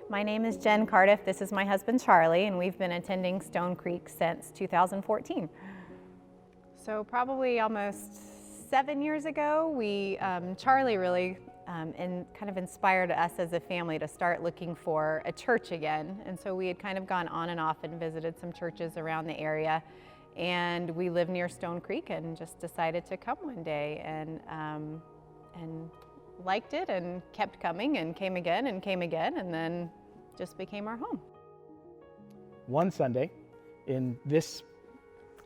My name is Jen Cardiff. This is my husband Charlie, and we've been attending Stonecreek since 2014. So probably almost 7 years ago, Charlie really kind of inspired us as a family to start looking for a church again. And so we had kind of gone on and off and visited some churches around the area. And we live near Stonecreek and just decided to come one day and liked it and kept coming and came again and then just became our home. One Sunday in this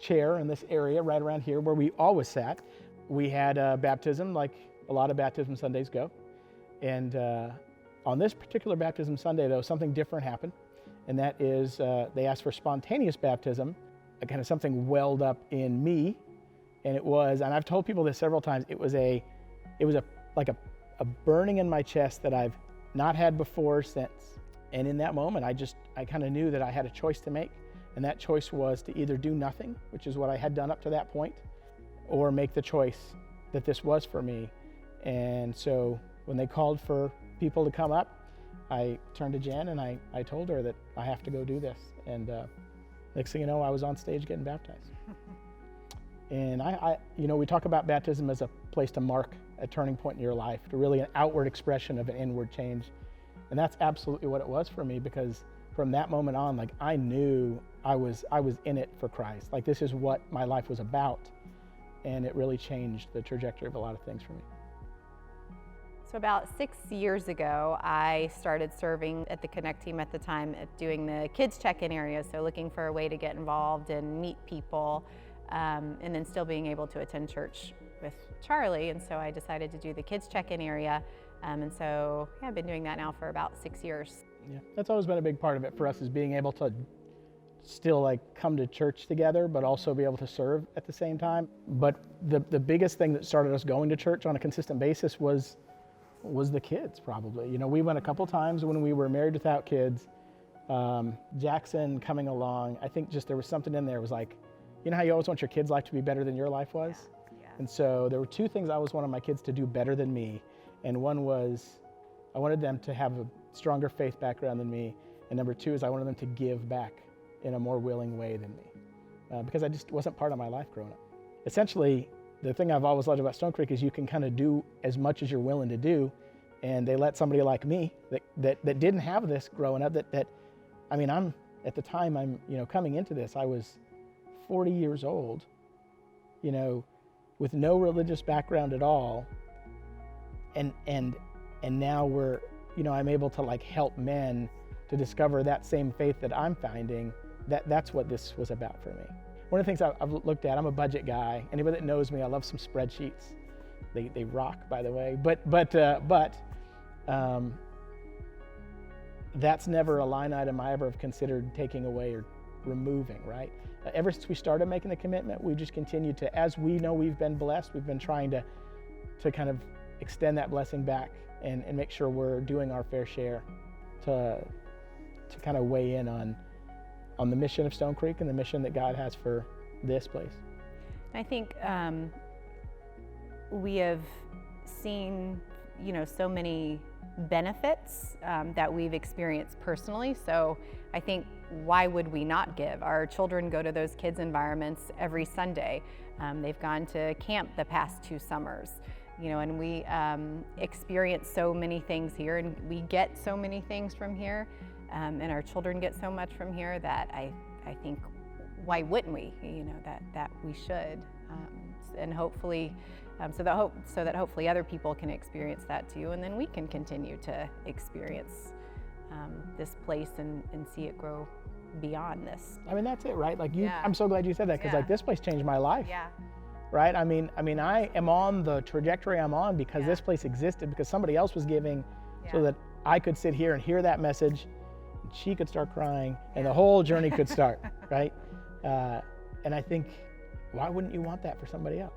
chair in this area right around here where we always sat, we had a baptism like a lot of baptism Sundays go. And on this particular baptism Sunday though, something different happened. And that is they asked for spontaneous baptism. Kind of something welled up in me. And it was, and I've told people this several times, it was like a burning in my chest that I've not had before or since. And in that moment, I kind of knew that I had a choice to make. And that choice was to either do nothing, which is what I had done up to that point, or make the choice that this was for me. And so when they called for people to come up, I turned to Jen and I told her that I have to go do this. And next thing you know, I was on stage getting baptized. And we talk about baptism as a place to mark a turning point in your life, to really an outward expression of an inward change. And that's absolutely what it was for me, because from that moment on, like, I knew I was in it for Christ. Like, this is what my life was about. And it really changed the trajectory of a lot of things for me. So about 6 years ago, I started serving at the Connect team at the time, doing the kids check-in area, so looking for a way to get involved and meet people, and then still being able to attend church with Charlie. And so I decided to do the kids check-in area, and so I've been doing that now for about 6 years. Yeah, that's always been a big part of it for us, is being able to still like come to church together, but also be able to serve at the same time. But the biggest thing that started us going to church on a consistent basis was the kids, probably. You know, we went a couple times when we were married without kids. Jackson coming along, I think just there was something in there. It was like, you know how you always want your kids' life to be better than your life was? Yeah. And so there were two things I always wanted my kids to do better than me. And one was I wanted them to have a stronger faith background than me. And number two is I wanted them to give back in a more willing way than me, because I just wasn't part of my life growing up. Essentially, the thing I've always loved about Stonecreek is you can kind of do as much as you're willing to do, and they let somebody like me that didn't have this growing up, I'm at the time coming into this, I was 40 years old, with no religious background at all, and now I'm able to like help men to discover that same faith that I'm finding. That's what this was about for me. One of the things I've looked at, I'm a budget guy. Anybody that knows me, I love some spreadsheets. They rock, by the way. But that's never a line item I ever have considered taking away or removing, right? Ever since we started making the commitment, we've just continued to, as we know we've been blessed, we've been trying to kind of extend that blessing back and make sure we're doing our fair share to kind of weigh in on the mission of Stonecreek and the mission that God has for this place. I think we have seen, so many benefits that we've experienced personally. So I think, why would we not give? Our children go to those kids' environments every Sunday. They've gone to camp the past 2 summers. And we experience so many things here, and we get so many things from here, and our children get so much from here that I think, why wouldn't we? That we should, and hopefully, so that hopefully other people can experience that too, and then we can continue to experience this place and see it grow beyond this. That's it, right? Like Yeah. I'm so glad you said that, because like this place changed my life. Yeah. Right? I am on the trajectory I'm on because this place existed, because somebody else was giving so that I could sit here and hear that message, and she could start crying, and the whole journey could start, right? And I think, why wouldn't you want that for somebody else?